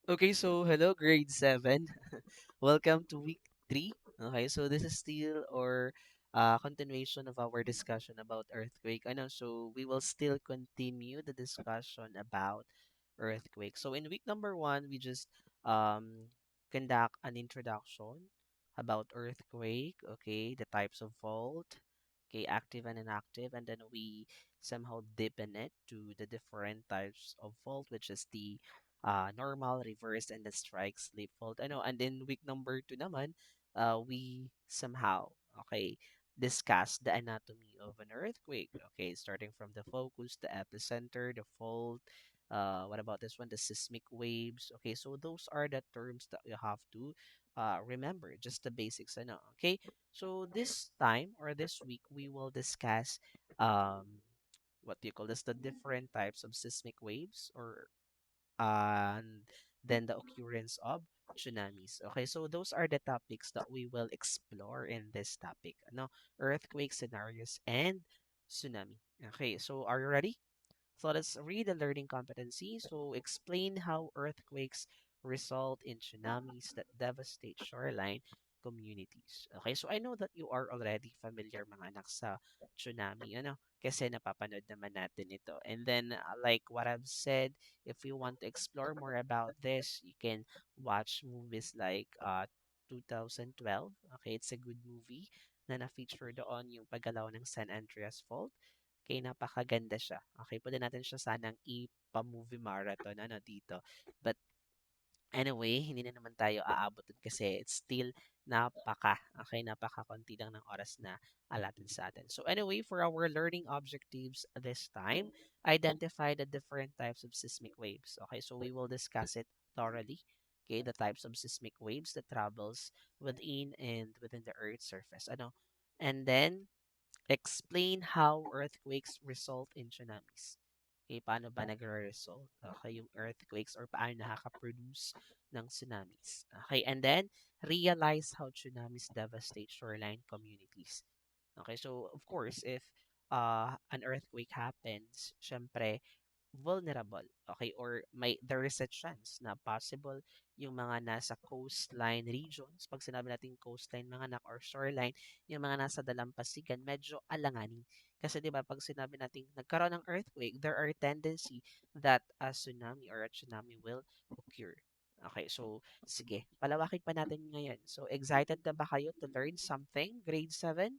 Okay, so hello, grade 7. Welcome to week 3. Okay, so this is still or continuation of our discussion about earthquake. I know, so we will still continue the discussion about earthquake. So in week number 1, we just conduct an introduction about earthquake, okay, the types of fault, okay, active and inactive, and then we somehow deepen it to the different types of fault, which is the normal, reverse, and the strike slip fault. I know, and in week number 2 naman, we somehow, okay, discuss the anatomy of an earthquake. Okay, starting from the focus, the epicenter, the fault. What about this one? The seismic waves. Okay, so those are the terms that you have to remember, just the basics. I know. Okay, so this time or this week, we will discuss what do you call this? The different types of seismic waves or and then the occurrence of tsunamis. Okay, so those are the topics that we will explore in this topic. No, earthquake scenarios and tsunami. Okay, so are you ready? So let's read the learning competency. So explain how earthquakes result in tsunamis that devastate shoreline communities. Okay, so I know that you are already familiar mga anak sa tsunami, kasi napapanood naman natin ito. And then, like what I've said, if you want to explore more about this, you can watch movies like 2012. Okay, it's a good movie na na-feature doon yung paggalaw ng San Andreas Fault. Okay, napakaganda siya. Okay, pwede natin siya sanang ipa-movie marathon dito. But anyway, hindi na naman tayo aabot dun kasi it's still napaka-konti lang ng oras na allotted sa atin. So anyway, for our learning objectives this time, identify the different types of seismic waves. Okay, so we will discuss it thoroughly. Okay, the types of seismic waves that travels within and within the Earth's surface. And then explain how earthquakes result in tsunamis. Okay, paano ba nagre-result? Okay, yung earthquakes or paano nakaka-produce ng tsunamis. Okay, and then realize how tsunamis devastate shoreline communities. Okay, so of course, if an earthquake happens, syempre vulnerable, okay, or there is a chance na possible yung mga nasa coastline regions. Pag sinabi natin coastline mga anak or shoreline, yung mga nasa dalampasigan, medyo alanganin. Kasi 'di ba pag sinabi natin nagkaroon ng earthquake, there are tendency that a tsunami or a tsunami will occur. Okay, so sige, palawakin pa natin ngayon. So excited na ba kayo to learn something? Grade 7?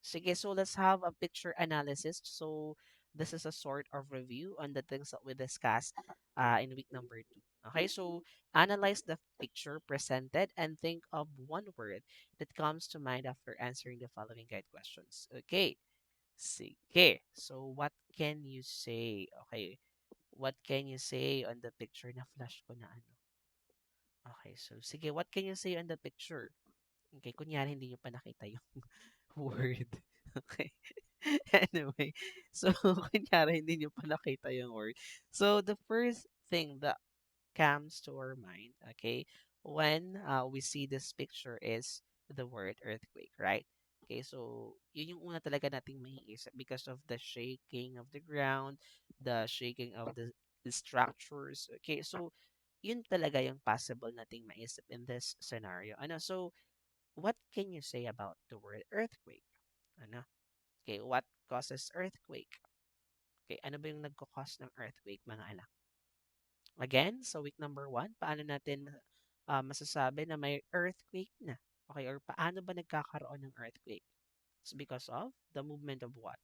Sige, so let's have a picture analysis. So this is a sort of review on the things that we discussed in week number 2. Okay, so analyze the picture presented and think of one word that comes to mind after answering the following guide questions. Okay, sige. So what can you say? Okay, what can you say on the picture na flash ko na ano? Okay, so sige, what can you say on the picture? Okay, kunyari hindi nyo pa nakita yung word. Okay. Anyway, so kunyari hindi nyo pa nakita yung word. So the first thing that comes to our mind, okay, when we see this picture is the word earthquake, right? Okay, so yun yung una talaga nating maiisip because of the shaking of the ground, the shaking of the structures. Okay, so yun talaga yung possible nating maisip in this scenario. So what can you say about the word earthquake? Ano? Okay, what causes earthquake? Okay, ano ba yung nagko-cause ng earthquake, mga anak? Again, so week number 1, paano natin masasabi na may earthquake na? Okay, or paano ba nagkakaroon ng earthquake? It's because of the movement of what?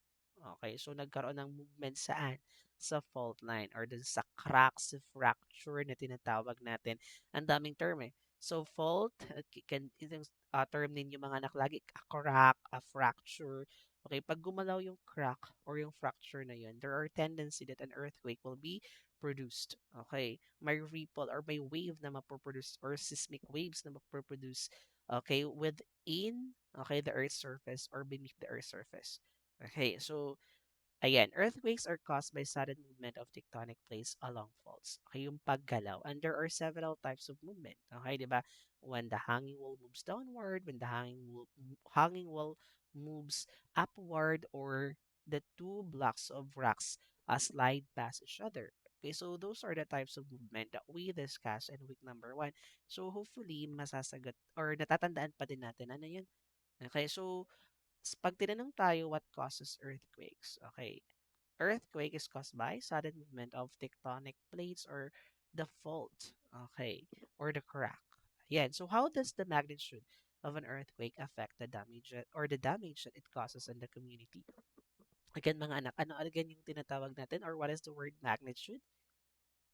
Okay, so nagkaroon ng movement saan? Sa fault line or dun sa crack, sa fracture na tinatawag natin. Ang daming term eh. So fault, itong term ninyo mga anak lagi, a crack, a fracture. Okay, pag gumalaw yung crack or yung fracture na yun, there are tendency that an earthquake will be produced. Okay, may ripple or may wave na mapoproduce or seismic waves na mapoproduce, okay, within, okay, the Earth's surface or beneath the Earth's surface. Okay, so again, earthquakes are caused by sudden movement of tectonic plates along faults. Okay, yung paggalaw. And there are several types of movement. Okay, di ba? When the hanging wall moves downward, when the hanging wall moves upward, or the two blocks of rocks slide past each other. Okay, so those are the types of movement that we discussed in week number 1. So hopefully masasagot or natatandaan pa din natin ano yun. Okay, so pag tinanong tayo what causes earthquakes, okay, earthquake is caused by sudden movement of tectonic plates or the fault, okay, or the crack. Yeah, so how does the magnitude of an earthquake affect the damage or the damage that it causes in the community? Again, mga anak, ano again yung tinatawag natin or what is the word magnitude?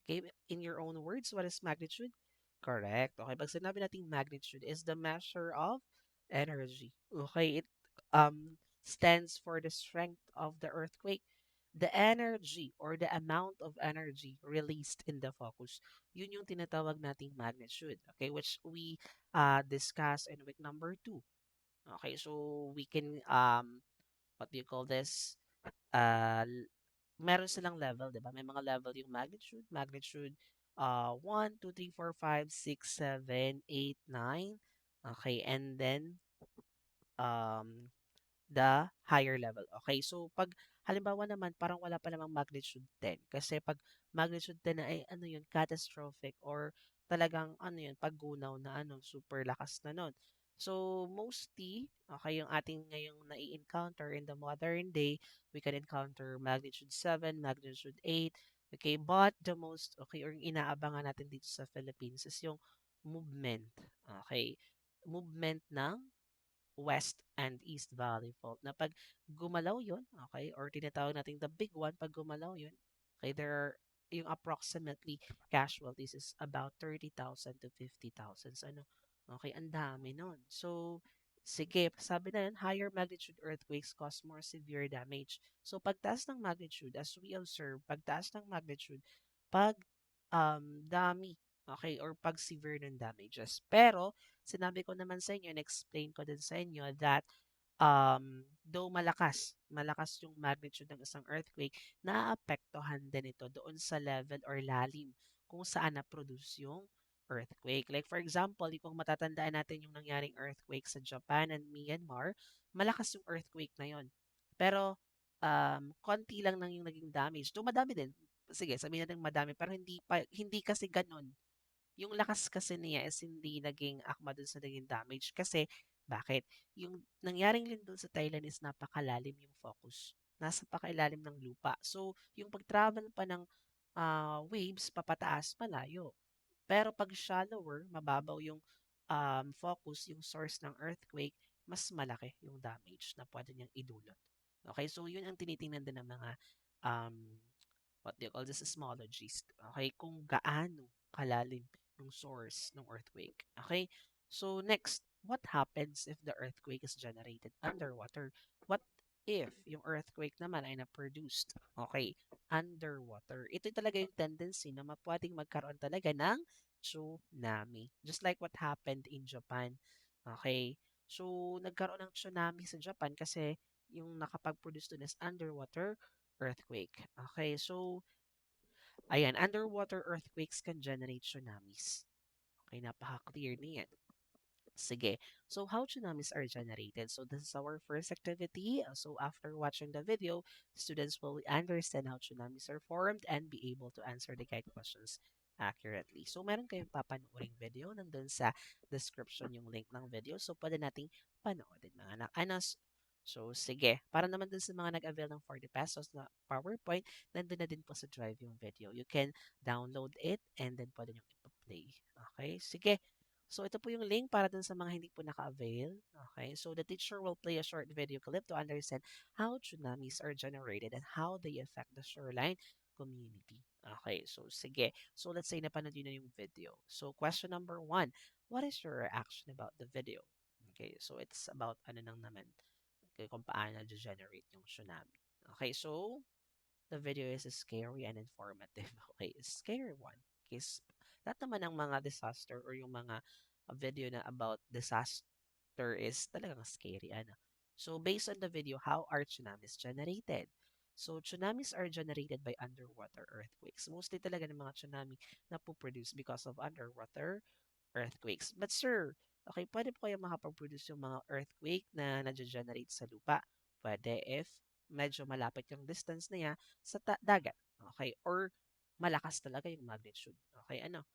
Okay, in your own words, what is magnitude? Correct. Okay, pag sinabi nating magnitude is the measure of energy. Okay, it stands for the strength of the earthquake. The energy or the amount of energy released in the focus. Yun yung tinatawag nating magnitude. Okay, which we discuss in week number 2. Okay, so we can what do you call this? Uh, Meron silang level, 'di ba? May mga level yung magnitude, magnitude 1, 2, 3, 4, 5, 6, 7, 8, 9. Okay, and then um the higher level. Okay, so pag halimbawa naman parang wala pa namang magnitude 10 kasi pag magnitude 10 na ay ano yun, catastrophic or talagang ano yun, paggunaw na ano, super lakas na nun. So mostly, okay, yung ating ngayong nai-encounter in the modern day, we can encounter magnitude 7, magnitude 8, okay, but the most, okay, or yung inaabangan natin dito sa Philippines is yung movement, okay, movement ng West and East Valley Fault na pag gumalaw yun, okay, or tinatawag natin the big one, pag gumalaw yun, okay, there are yung approximately casualties is about 30,000 to 50,000. So, ano, okay, ang dami nun. So, sige, sabi na yun, higher magnitude earthquakes cause more severe damage. So, pagtaas ng magnitude, as we observe, pagtaas ng magnitude, pag dami, okay, or pag severe ng damages. Pero, sinabi ko naman sa inyo, and-explain ko din sa inyo that though malakas yung magnitude ng isang earthquake, naapektuhan din ito doon sa level or lalim kung saan na-produce yung earthquake. Like for example, kung matatandaan natin yung nangyaring earthquake sa Japan and Myanmar, malakas yung earthquake na yon. Pero konti lang nang yung naging damage. Though madami din. Sige, sabihin natin madami pero hindi kasi ganun yung lakas kasi niya is hindi naging akma dun sa naging damage kasi bakit? Yung nangyaring lindol sa Thailand is napakalalim yung focus. Nasa pakailalim ng lupa. So, yung pag-travel pa ng waves papataas, malayo. Pero pag shallower, mababaw yung focus, yung source ng earthquake, mas malaki yung damage na pwede niyang idulot. Okay, so yun ang tinitingnan din ng mga um, what do you call this, seismologists. Okay, kung gaano kalalim yung source ng earthquake. Okay, so next, what happens if the earthquake is generated underwater? What if yung earthquake naman ay na-produced, okay, underwater? Ito talaga yung tendency na pwedeng magkaroon talaga ng tsunami. Just like what happened in Japan. Okay, so nagkaroon ng tsunami sa Japan kasi yung nakapag-produce dun is underwater earthquake. Okay, so ayan, underwater earthquakes can generate tsunamis. Okay, napaka-clear niyan. Sige. So, how tsunamis are generated? So, this is our first activity. So, after watching the video, students will understand how tsunamis are formed and be able to answer the guide questions accurately. So, meron kayong papanooring video. Nandun sa description yung link ng video. So, pwede nating panoodin mga anak. Anas, so, sige. Para naman dun sa mga nag-avail ng 40 pesos na PowerPoint, nandun na din po sa Drive yung video. You can download it and then pwede nyo ipa-play. Okay? Sige. So, ito po yung link para dun sa mga hindi po naka-avail. Okay? So, the teacher will play a short video clip to understand how tsunamis are generated and how they affect the shoreline community. Okay, so sige. So, let's say napanood yun na yung video. So, question number 1. What is your reaction about the video? Okay, so it's about ano nang naman. Okay, kung paano generate yung tsunami. Okay, so the video is scary and informative. Okay, scary one. Because lahat naman ng mga disaster or yung mga video na about disaster is talagang scary. Ano? So, based on the video, how are tsunamis generated? So, tsunamis are generated by underwater earthquakes. Mostly talaga ng mga tsunami na po-produce because of underwater earthquakes. But sir, okay, pwede po kayo makapag-produce yung mga earthquake na nag-generate sa lupa. Pwede if medyo malapit yung distance niya sa dagat. Okay? Or malakas talaga yung magnitude. Okay, ano?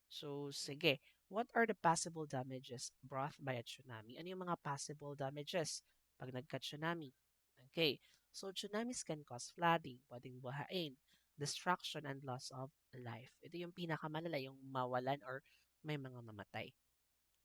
So, sige. What are the possible damages brought by a tsunami? Ano yung mga possible damages pag nagka-tsunami? Okay. So, tsunamis can cause flooding, pwedeng buhain, destruction, and loss of life. Ito yung pinakamalala, yung mawalan or may mga mamatay.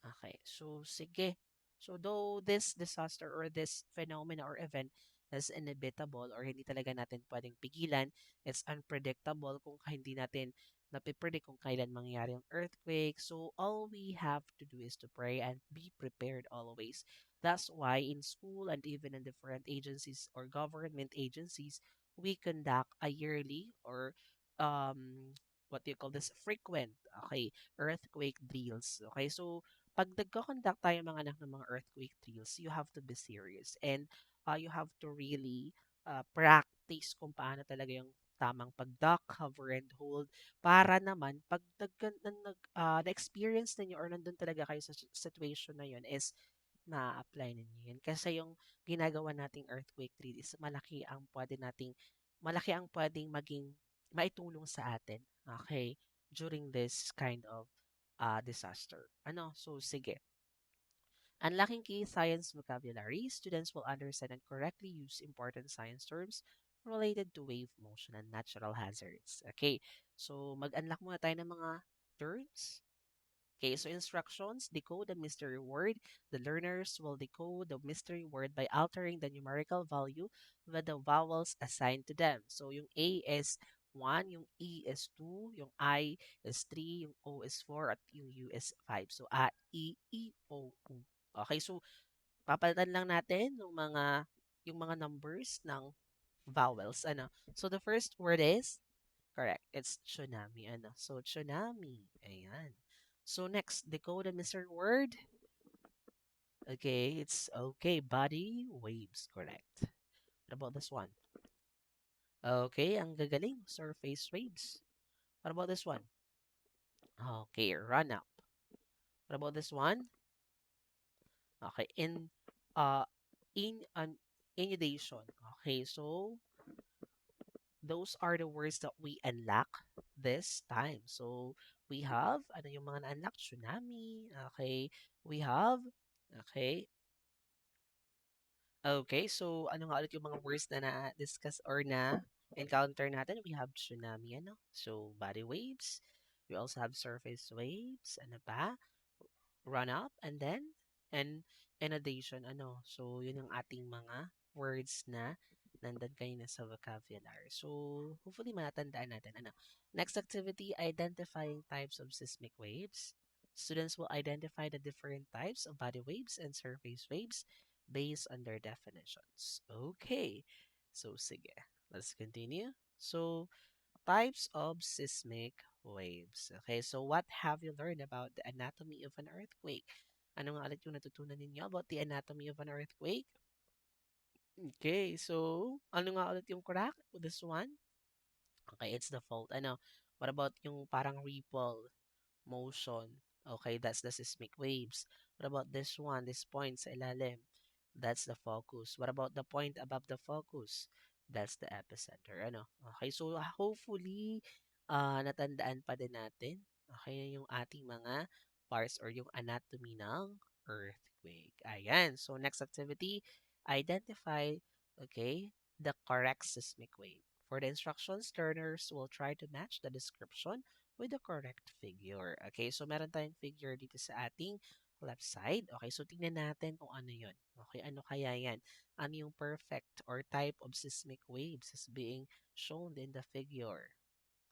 Okay. So, sige. So, though this disaster or this phenomena or event is inevitable or hindi talaga natin pwedeng pigilan, it's unpredictable kung hindi natin napipredict kung kailan mangyayari ang earthquake. So, all we have to do is to pray and be prepared always. That's why in school and even in different agencies or government agencies, we conduct a yearly or what do you call this? Frequent, okay, earthquake drills. Okay, so pag nagko-conduct tayo mga anak ng mga earthquake drills, you have to be serious and you have to really practice kung paano talaga yung tamang pag-duck, cover, and hold para naman pag na-experience ninyo or nandun talaga kayo sa situation na yun is ma-apply ninyo yun. Kasi yung ginagawa nating earthquake drill is malaki ang pwedeng maging maitulong sa atin. Okay? During this kind of disaster. Ano? So, sige. Unlocking key science vocabulary, students will understand and correctly use important science terms related to wave motion and natural hazards. Okay, so mag-unlock muna tayo ng mga terms. Okay, so instructions, decode the mystery word. The learners will decode the mystery word by altering the numerical value with the vowels assigned to them. So yung A is 1, yung E is 2, yung I is 3, yung O is 4, at yung U is 5. So A, I, O, U. Okay, so papalitan lang natin yung mga numbers ng vowels. Ano? So the first word is correct. It's tsunami. Ano? So, tsunami. Ayan. So, next, decode the mystery word. Okay, it's okay. Body waves. Correct. What about this one? Okay, ang gagaling. Surface waves. What about this one? Okay, run up. What about this one? Okay, uh, an inundation. Okay, so those are the words that we unlock this time. So, we have, ano yung mga na-unlock? Tsunami. Okay. We have, okay. Okay, so ano nga ulit yung mga words na na-discuss or na-encounter natin? We have tsunami, ano? So, body waves. We also have surface waves. Ano pa? Run up, and then and inundation, ano. So yun yung ating mga words na nandun kanina sa vocabulary. So hopefully matandaan natin, ano. Next activity, identifying types of seismic waves. Students will identify the different types of body waves and surface waves based on their definitions. Okay, so sige, let's continue. So types of seismic waves. Okay, so what have you learned about the anatomy of an earthquake? Ano nga ulit yung natutunan ninyo about the anatomy of an earthquake? Okay, so ano nga ulit yung correct with this one? Okay, it's the fault. Ano? What about yung parang ripple motion? Okay, that's the seismic waves. What about this one? This point sa ilalim. That's the focus. What about the point above the focus? That's the epicenter. Ano? Okay, so hopefully, natandaan pa din natin. Okay, yung ating mga parts or yung anatomy ng earthquake. Ayan. So, next activity, identify, okay, the correct seismic wave. For the instructions, learners will try to match the description with the correct figure. Okay, so meron tayong figure dito sa ating left side. Okay, so tingnan natin kung ano yun. Okay, ano kaya yan? Ano yung perfect or type of seismic waves is being shown in the figure?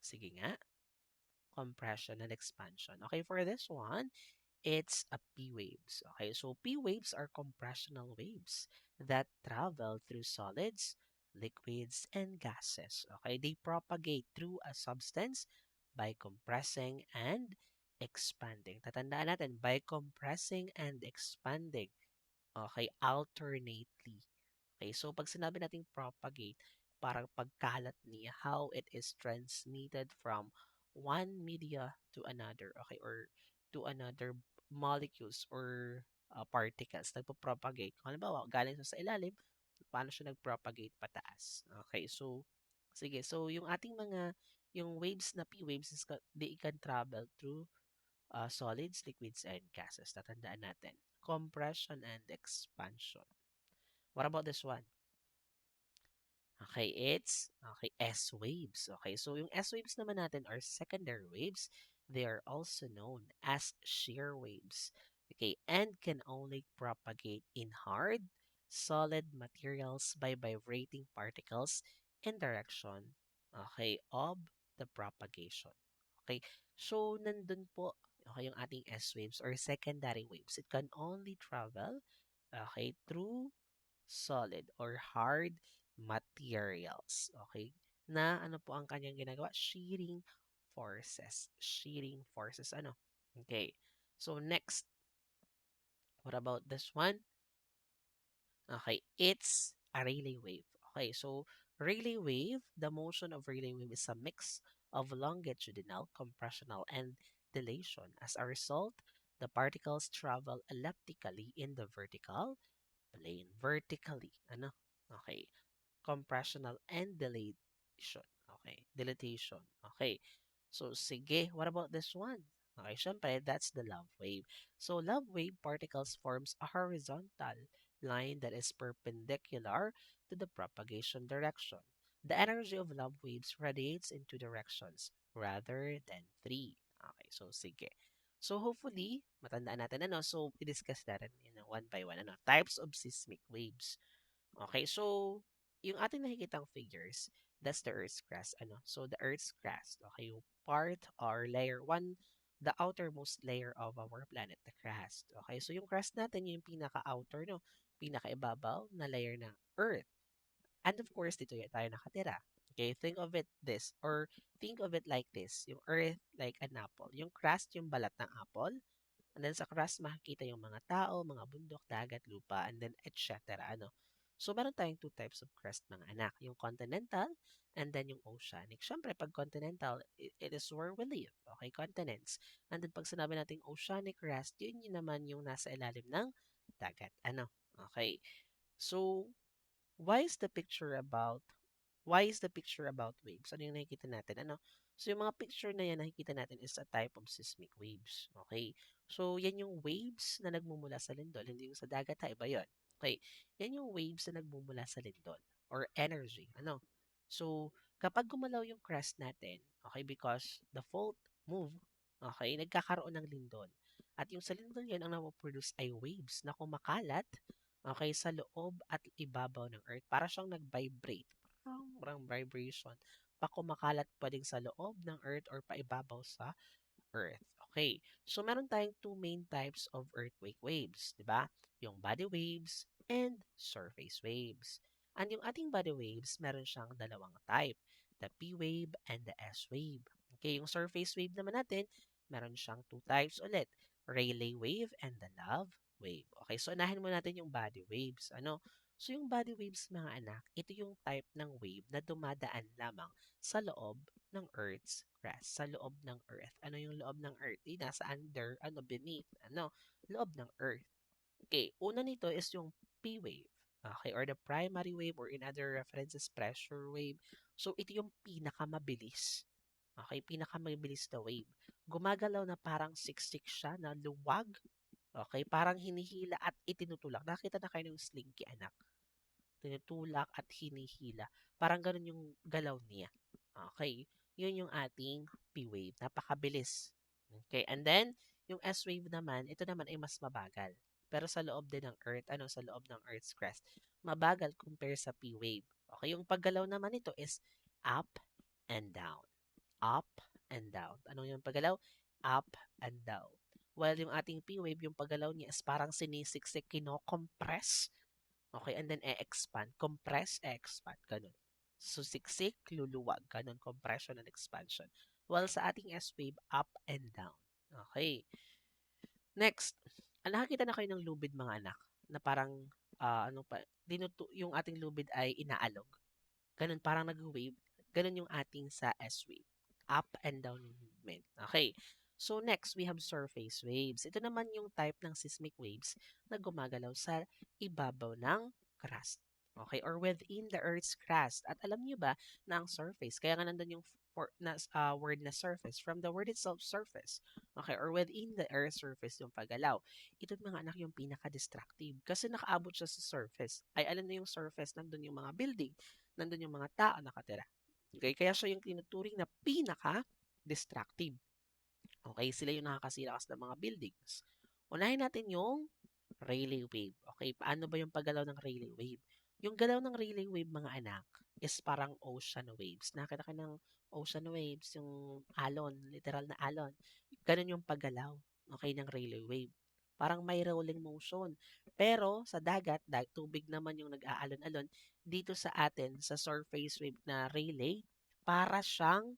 Sige nga, compression and expansion. Okay, for this one, it's a P waves. Okay, so P waves are compressional waves that travel through solids, liquids, and gases. Okay, they propagate through a substance by compressing and expanding. Tatandaan natin, by compressing and expanding. Okay, alternately. Okay, so pag sinabi nating propagate, parang pagkalat niya, how it is transmitted from one media to another, okay, or to another molecules or particles, nagpo-propagate. Kung halimbawa, galing siya sa ilalim, paano siya nag-propagate pataas? Okay, so, sige, so yung ating mga Yung waves na P waves they can travel through solids, liquids, and gases. Tatandaan natin. Compression and expansion. What about this one? Okay, it's okay S waves. Okay, so yung S waves naman natin are secondary waves. They are also known as shear waves. Okay, and can only propagate in hard, solid materials by vibrating particles in direction of the propagation. Okay, so nandun po yung ating S waves or secondary waves. It can only travel through solid or hard materials. Okay? Na ano po ang kanyang ginagawa? Shearing forces. Shearing forces. Ano? Okay. So, next. What about this one? Okay. It's a Rayleigh wave. Okay. So, Rayleigh wave, the motion of Rayleigh wave is a mix of longitudinal, compressional, and dilation. As a result, the particles travel elliptically in the vertical plane. Vertically. Ano? Okay. Compressional and dilation. Okay. Dilatation. Okay. So, sige. What about this one? Okay, syempre, that's the love wave. So, love wave particles forms a horizontal line that is perpendicular to the propagation direction. The energy of love waves radiates in two directions rather than three. Okay, so sige. So, hopefully, matandaan natin ano. So, i-discuss natin one by one. Ano, types of seismic waves. Okay, so yung ating nakikitang figures, that's the Earth's crust. Ano? So the Earth's crust, okay, yung part or layer one, the outermost layer of our planet, the crust. Okay, so yung crust natin yung pinaka-outer, no? Pinaka-ibabaw na layer ng Earth. And of course, dito tayo nakatira. Okay, think of it this, or think of it like this, yung Earth like an apple. Yung crust, yung balat ng apple. And then sa crust, makikita yung mga tao, mga bundok, dagat, lupa, and then etc. Ano? So, meron tayong two types of crust, mga anak. Yung continental, and then yung oceanic. Siyempre, pag continental, it is where we live. Okay, continents. And then, pag sinabi natin oceanic crust, yun naman yung nasa ilalim ng dagat. Ano? Okay. So, why is the picture about why is the picture about waves? Ano yung nakikita natin? Ano? So, yung mga picture na yan nakikita natin is a type of seismic waves. Okay? So, yan yung waves na nagmumula sa lindol. Hindi yung sa dagat ha, iba yun. Okay? Yan yung waves na nagmumula sa lindol or energy. Ano? So, kapag gumalaw yung crust natin, okay, because the fault move, okay, nagkakaroon ng lindol. At yung sa lindol yan, ang napoproduce ay waves na kumakalat, okay, sa loob at ibabaw ng earth. Para siyang nag-vibrate. Parang vibration. Pa kumakalat pa din sa loob ng earth or paibabaw sa earth. Okay. So, meron tayong two main types of earthquake waves, di ba? Yung body waves and surface waves. And yung ating body waves, meron siyang dalawang type, the P wave and the S wave. Okay, yung surface wave naman natin, meron siyang two types ulit, Rayleigh wave and the love wave. Okay, so unahin mo natin yung body waves. Ano? So, yung body waves, mga anak, ito yung type ng wave na dumadaan lamang sa loob ng Earth's crust, sa loob ng Earth. Ano yung loob ng Earth? Nasa under, beneath, loob ng Earth. Okay, una nito is yung P wave. Okay, or the primary wave or in other references, pressure wave. So, ito yung pinakamabilis. Okay, pinakamabilis na wave. Gumagalaw na parang siksik siya na luwag. Okay, parang hinihila at itinutulak. Nakita na kayo ng slinky, anak. Tinutulak at hinihila. Parang ganun yung galaw niya. Okay. Yun yung ating P-wave. Napakabilis. Okay. And then, yung S-wave naman, ito naman ay mas mabagal. Pero sa loob din ng Earth, sa loob ng Earth's crust, mabagal compare sa P-wave. Okay. Yung paggalaw naman ito is up and down. Up and down. Ano yung paggalaw? Up and down. While yung ating P-wave, yung paggalaw niya is parang sinisiksik, kino-compress. Okay, and then e-expand. Compress, e-expand. Ganun. So, siksik, luluwag. Ganun, compression and expansion. While sa ating S-wave, up and down. Okay. Next, nakakita na kayo ng lubid, mga anak, na parang, yung ating lubid ay inaalog. Ganun, parang nag-wave. Ganun yung ating sa S-wave. Up and down movement. Okay. So, next, we have surface waves. Ito naman yung type ng seismic waves na gumagalaw sa ibabaw ng crust. Okay, or within the Earth's crust. At alam niyo ba na ang surface, kaya nga nandun yung word na surface, from the word itself, surface. Okay, or within the Earth's surface yung paggalaw. Ito mga anak yung pinaka-destructive kasi nakaabot siya sa surface. Ay, alam na yung surface, nandun yung mga building, nandun yung mga tao nakatira. Okay, kaya siya yung tinuturing na pinaka-destructive. Okay, sila yung nakakasira kasi ng mga buildings. Unahin natin yung Rayleigh wave. Okay, paano ba yung paggalaw ng Rayleigh wave? Yung galaw ng Rayleigh wave, mga anak, is parang ocean waves. Nakita ka ng ocean waves, yung alon, literal na alon. Ganun yung paggalaw, okay, ng Rayleigh wave. Parang may rolling motion. Pero sa dagat, tubig naman yung nag-aalon-alon. Dito sa atin, sa surface wave na Rayleigh, para siyang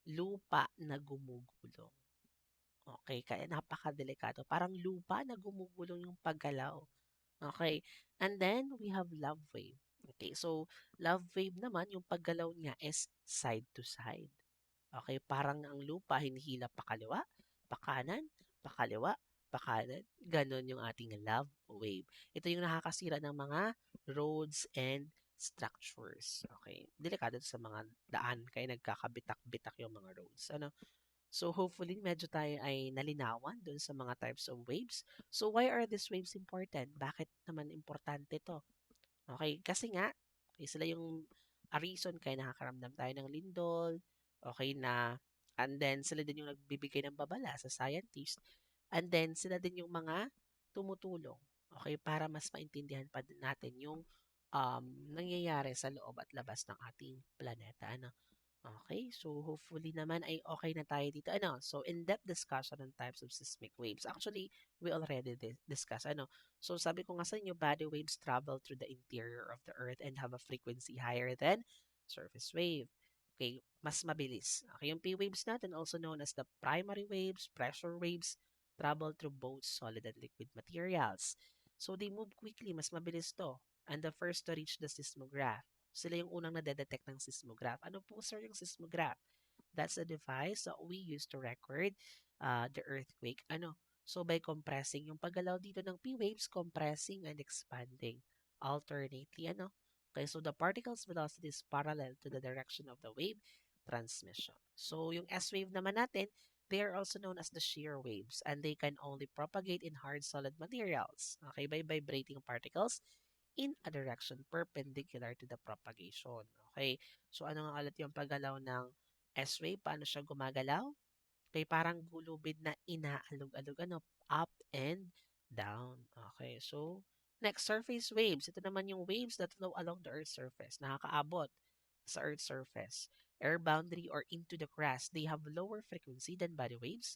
lupa na gumugulong. Okay, kaya napakadelikado. Parang lupa na gumugulong yung paggalaw. Okay. And then, we have love wave. Okay, so love wave naman, yung paggalaw niya is side to side. Okay, parang ang lupa hinihila pakaliwa, pakanan, pakaliwa, pakanan. Ganon yung ating love wave. Ito yung nakakasira ng mga roads and structures. Okay, delikado sa mga daan kaya nagkakabitak-bitak yung mga roads. Ano? So hopefully medyo tayo ay nalinawan dun sa mga types of waves. So why are these waves important? Bakit naman importante to? Okay, kasi nga, okay, sila yung reason kaya nakakaramdam tayo ng lindol, okay na, and then sila din yung nagbibigay ng babala sa scientist, and then sila din yung mga tumutulong, okay, para mas maintindihan pa din natin yung nangyayari sa loob at labas ng ating planeta. Ano? Okay, so hopefully naman ay okay na tayo dito. Ano, so in-depth discussion on types of seismic waves. Actually, we already discussed. Ano, so sabi ko nga sa inyo, body waves travel through the interior of the Earth and have a frequency higher than surface wave. Okay, mas mabilis. Okay, yung P waves natin, also known as the primary waves, pressure waves, travel through both solid and liquid materials. So they move quickly, mas mabilis to. And the first to reach the seismograph. Sila yung unang nade-detect ng seismograph. Ano po, sir, yung seismograph? That's a device that we use to record the earthquake. Ano? So, by compressing, yung paggalaw dito ng P waves, compressing and expanding alternately. Ano? Okay, so the particle's velocity is parallel to the direction of the wave transmission. So, yung S wave naman natin, they are also known as the shear waves and they can only propagate in hard solid materials. Okay, by vibrating particles in a direction perpendicular to the propagation. Okay? So, ano nga ulit yung paggalaw ng S-wave? Paano siya gumagalaw? Okay, parang gulubid na inaalog-alog, ano, up and down. Okay, so, next, surface waves. Ito naman yung waves that flow along the Earth's surface. Nakakaabot sa Earth's surface. Air boundary or into the crust. They have lower frequency than body waves.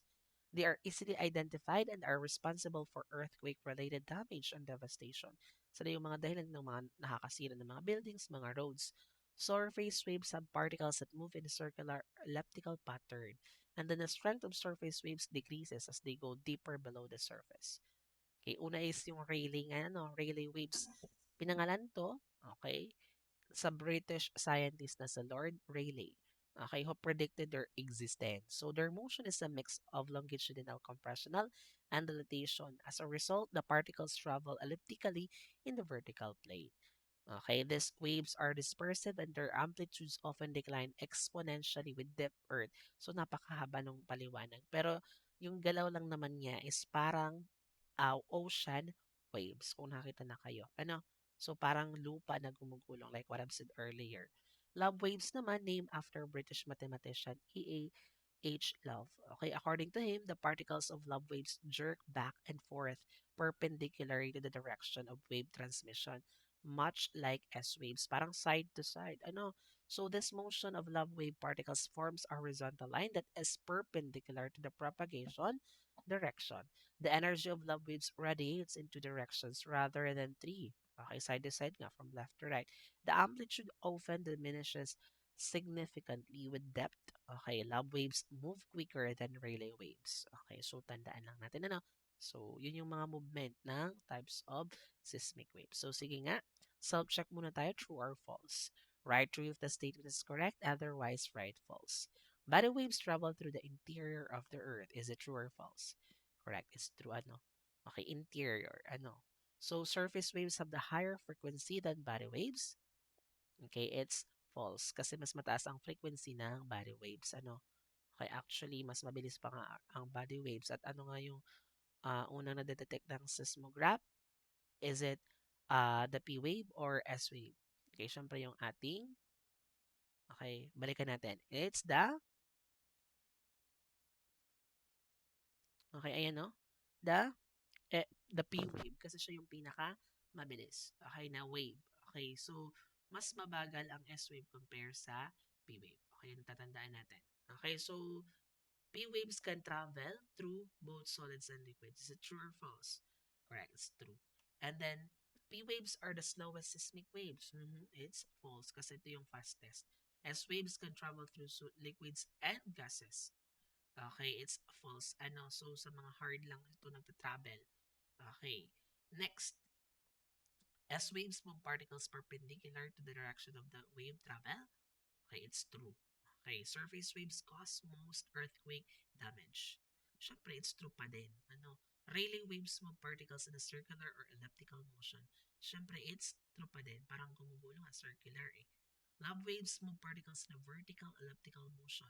They are easily identified and are responsible for earthquake-related damage and devastation. Sila yung mga dahilan ng mga nakakasira ng mga buildings, mga roads. Surface waves have particles that move in a circular elliptical pattern, and then the strength of surface waves decreases as they go deeper below the surface. Okay, una is yung Rayleigh waves. Pinangalan to, okay, sa British scientist na sa Lord Rayleigh, okay, who predicted their existence. So their motion is a mix of longitudinal compressional and dilatation. As a result, the particles travel elliptically in the vertical plane. Okay, these waves are dispersive and their amplitudes often decline exponentially with depth Earth. So napakahaba ng paliwanag. Pero yung galaw lang naman niya is parang ocean waves, kung nakita na kayo. Ano? So, parang lupa na gumugulong, like what I've said earlier. Love waves naman, named after British mathematician E.A. H. Love. Okay, according to him, the particles of love waves jerk back and forth perpendicularly to the direction of wave transmission, much like S waves, parang side to side. Ano? So this motion of love wave particles forms a horizontal line that is perpendicular to the propagation direction. The energy of love waves radiates in two directions rather than three. Okay, side to side nga, from left to right. The amplitude often diminishes significantly with depth. Okay, love waves move quicker than Rayleigh waves. Okay, so tandaan lang natin ano. So, yun yung mga movement ng types of seismic waves. So, sige nga, self-check muna tayo, true or false. Right true if the statement is correct, otherwise right false. Body waves travel through the interior of the Earth. Is it true or false? Correct. It's true, ano. Okay, interior, ano. So surface waves have the higher frequency than body waves. Okay, it's false kasi mas mataas ang frequency ng body waves. Ano? Okay, actually, mas mabilis pa nga ang body waves. At ano nga yung unang na-detect ng seismograph? Is it the P wave or S wave? Okay, syempre yung ating, okay, balikan natin. It's okay, ayan no? The, the P wave kasi siya yung pinaka mabilis. Okay, na wave. Okay, so mas mabagal ang S wave compare sa P wave. Okay, yung tatandaan natin. Okay, so P waves can travel through both solids and liquids. Is it true or false? Correct, it's true. And then, P waves are the slowest seismic waves. It's false kasi ito yung fastest. S waves can travel through liquids and gases. Okay, it's false. Ano, so sa mga hard lang ito nagta-travel. Okay. Next, S waves move particles perpendicular to the direction of the wave travel. Okay, it's true. Okay, surface waves cause most earthquake damage. Siyempre, it's true pa din. Ano, Rayleigh waves move particles in a circular or elliptical motion. Siyempre, it's true pa din. Parang gumugulo nga, circular eh. Love waves move particles in a vertical elliptical motion.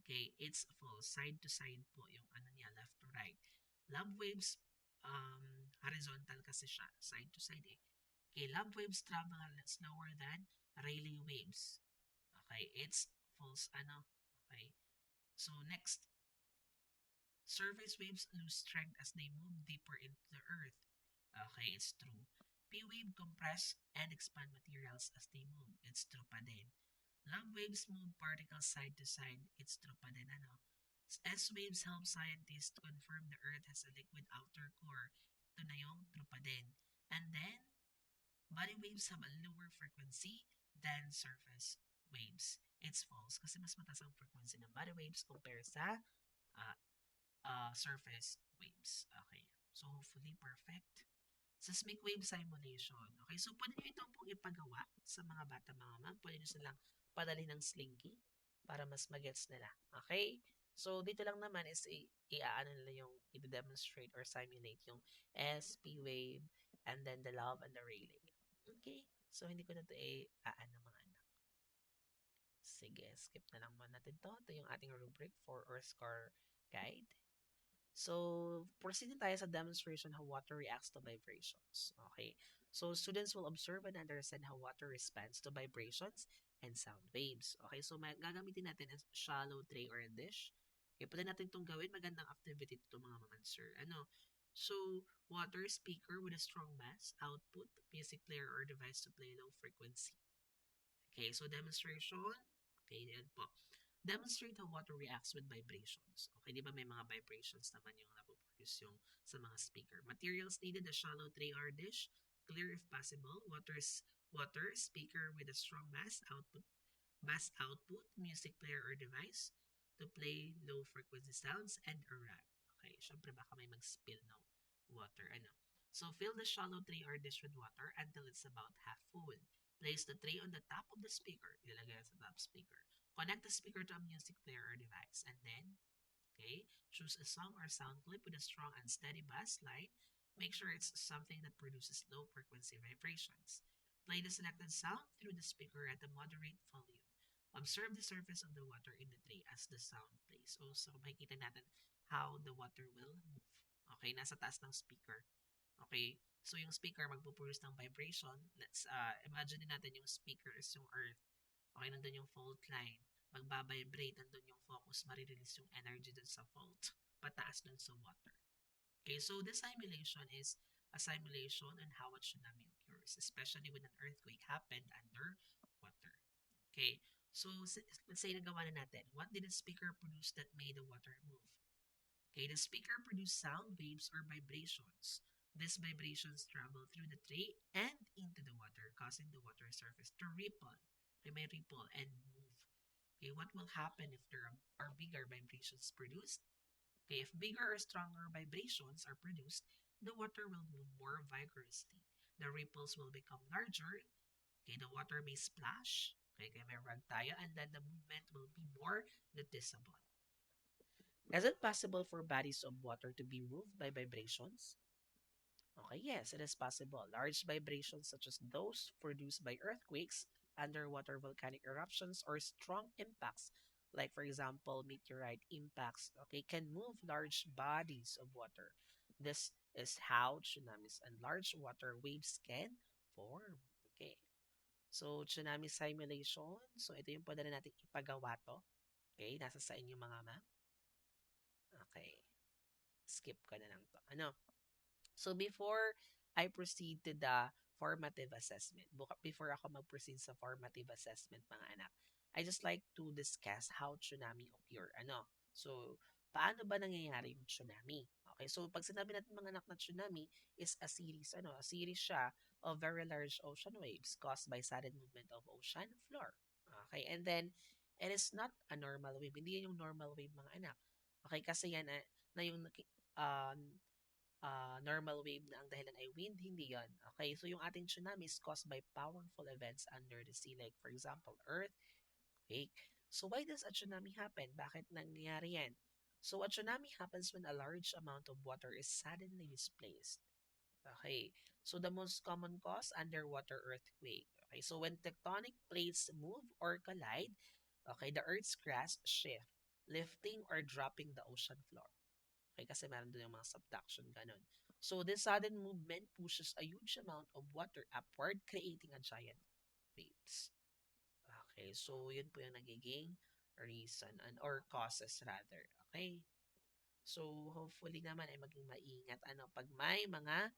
Okay, it's false. Side to side po yung ano niya, left to right. Love waves, horizontal kasi siya. Side to side eh. Okay, love waves travel slower than Rayleigh waves. Okay, it's false ano. Okay. So next, surface waves lose strength as they move deeper into the earth. Okay, it's true. P wave compress and expand materials as they move. It's true pa din. Love waves move particles side to side. It's true pa din ano. S waves help scientists confirm the earth has a liquid outer core. Ito na yung true pa din. And then, body waves have a lower frequency than surface waves. It's false kasi mas mataas ang frequency ng body waves compare sa uh, surface waves. Okay. So, hopefully, perfect. Seismic wave simulation. Okay, so pwede nyo itong pong ipagawa sa mga bata mga ma'am. Pwede nyo silang padali ng slinky para mas magets nila. Okay? So, dito lang naman is i-aano nila yung i-demonstrate or simulate yung SP wave and then the love and the relay. Okay? So, hindi ko na ito i-aano mga anak. Sige, skip na lang muna natin to. Ito yung ating rubric for or score guide. So, proceeding tayo sa demonstration how water reacts to vibrations. Okay? So, students will observe and understand how water responds to vibrations and sound waves. Okay? So, gagamitin natin ang shallow tray or a dish. Okay, pwede natin itong gawin. Magandang activity ito mga answer. Ano? So, water speaker with a strong bass, output, music player or device to play low frequency. Okay, so demonstration. Okay, yan po. Demonstrate how water reacts with vibrations. Okay, di ba may mga vibrations naman yung napoproduce yung sa mga speaker. Materials needed, a shallow tray or dish, clear if possible, water, speaker with a strong bass output, music player or device to play low frequency sounds, and a rag. Okay, syempre baka may mag-spill ng water. Ano? So, fill the shallow tray or dish with water until it's about half full. Place the tray on the top of the speaker. Ilalagay sa top speaker. Connect the speaker to a music player or device. And then, okay, choose a song or sound clip with a strong and steady bass line. Make sure it's something that produces low frequency vibrations. Play the selected sound through the speaker at a moderate volume. Observe the surface of the water in the tray as the sound plays. Also, makikita natin how the water will move. Okay, nasa taas ng speaker. Okay, so yung speaker magpo-produce ng vibration. Let's imagine natin yung speaker is yung earth. Okay, nandun yung fault line. Magbabibrate, nandun yung focus, marirelease yung energy dun sa fault. Pataas dun sa water. Okay, so the simulation is a simulation on how a tsunami occurs, especially when an earthquake happened under water. Okay, so let's say nagawa na natin. What did the speaker produce that made the water move? Okay, the speaker produced sound waves or vibrations. These vibrations travel through the tray and into the water, causing the water surface to ripple. Okay, may ripple and move. Okay, what will happen if there are bigger vibrations produced? Okay, if bigger or stronger vibrations are produced, the water will move more vigorously. The ripples will become larger. Okay, the water may splash. Okay, may rag tayo, and then the movement will be more noticeable. Is it possible for bodies of water to be moved by vibrations? Okay, yes, it is possible. Large vibrations such as those produced by earthquakes, underwater volcanic eruptions, or strong impacts, like for example, meteorite impacts, okay, can move large bodies of water. This is how tsunamis and large water waves can form. Okay. So, tsunami simulation. So, ito yung pwede na natin ipagawa to. Okay, nasa sa inyo mga ma'am. Okay, skip ko na lang to. Ano? So before I proceed to the formative assessment, before ako mag-proceed sa formative assessment mga anak, I just like to discuss how tsunami occur. Ano? So, paano ba nangyayari yung tsunami? Okay, so pag sinabi natin mga anak na tsunami is a series siya of very large ocean waves caused by sudden movement of ocean floor. Okay, and then it is not a normal wave. Hindi yan yung normal wave mga anak. Okay, kasi yan na yung uh, normal wave na ang dahilan ay wind, hindi yon. Okay, so yung ating tsunami is caused by powerful events under the sea, like for example, earthquake. So why does a tsunami happen? Bakit nangyayari yan? So a tsunami happens when a large amount of water is suddenly displaced. Okay, so the most common cause, underwater earthquake. Okay, so when tectonic plates move or collide, okay, the Earth's crust shift, lifting or dropping the ocean floor. Okay, kasi meron din yung mga subduction, ganun. So, this sudden movement pushes a huge amount of water upward, creating a giant waves. Okay, so yun po yung nagiging reason or causes rather. Okay? So, hopefully naman ay maging maingat pag may mga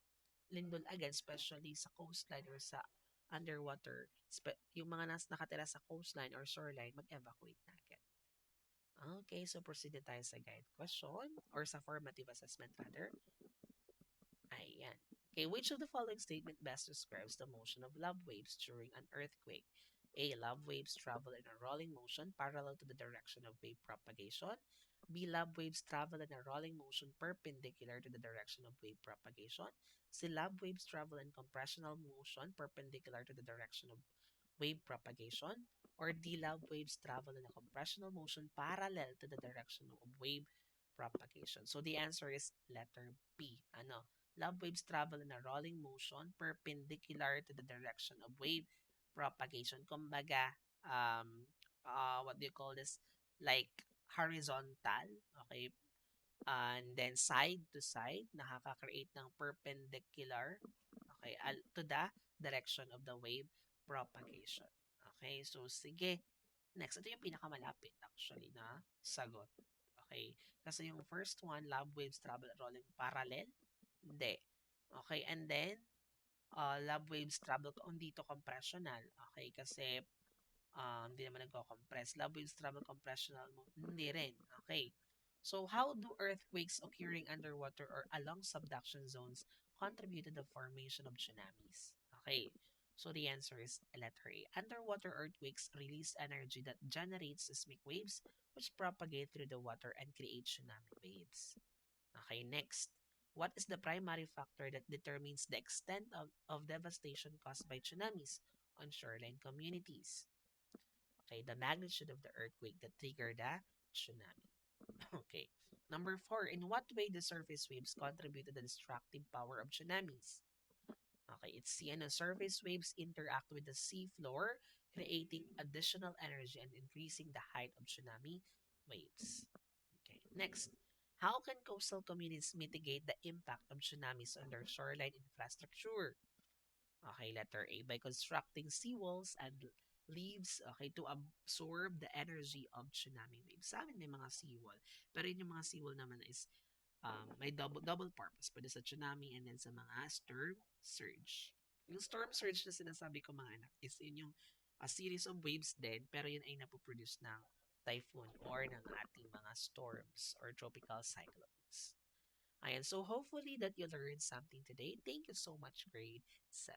lindol agad, especially sa coastline or sa underwater, yung mga nakatira sa coastline or shoreline, mag-evacuate na agad. Okay, so proceed na tayo sa guide question or sa formative assessment rather. Ayan. Okay, which of the following statement best describes the motion of lava waves during an earthquake? A. Lava waves travel in a rolling motion parallel to the direction of wave propagation. B. Lava waves travel in a rolling motion perpendicular to the direction of wave propagation. C. Lava waves travel in compressional motion perpendicular to the direction of wave propagation. Or D. Lava waves travel in a compressional motion parallel to the direction of wave propagation. So the answer is letter B. Lava waves travel in a rolling motion perpendicular to the direction of wave propagation. Kumbaga, what do you call this? Like horizontal, okay? And then side to side, nakaka-create ng perpendicular, okay, to the direction of the wave propagation. Okay, so sige. Next, ito yung pinakamalapit actually na sagot. Okay, kasi yung first one, lava waves travel rolling parallel. Hindi. Okay, and then, lava waves travel dito compressional. Okay, kasi hindi naman nagko-compress. Lava waves travel compressional mo. Hindi rin. Okay. So, how do earthquakes occurring underwater or along subduction zones contribute to the formation of tsunamis? Okay. So, the answer is letter A. Underwater earthquakes release energy that generates seismic waves which propagate through the water and create tsunami waves. Okay, next. What is the primary factor that determines the extent of devastation caused by tsunamis on shoreline communities? Okay, the magnitude of the earthquake that triggered the tsunami. Okay. Number 4, in what way the surface waves contribute to the destructive power of tsunamis? Okay, it's C. Surface waves interact with the sea floor, creating additional energy and increasing the height of tsunami waves. Okay, next. How can coastal communities mitigate the impact of tsunamis on their shoreline infrastructure? Okay, letter A, by constructing seawalls and leaves, okay, to absorb the energy of tsunami waves. Sa amin may mga seawall, pero yun yung mga seawall naman is may double purpose. Pwede sa tsunami and then sa mga storm surge. Yung storm surge na sinasabi ko mga anak is yun yung a series of waves din, pero yun ay napoproduce ng typhoon or ng ating mga storms or tropical cyclones. Ayan, so hopefully that you learned something today. Thank you so much, grade 7.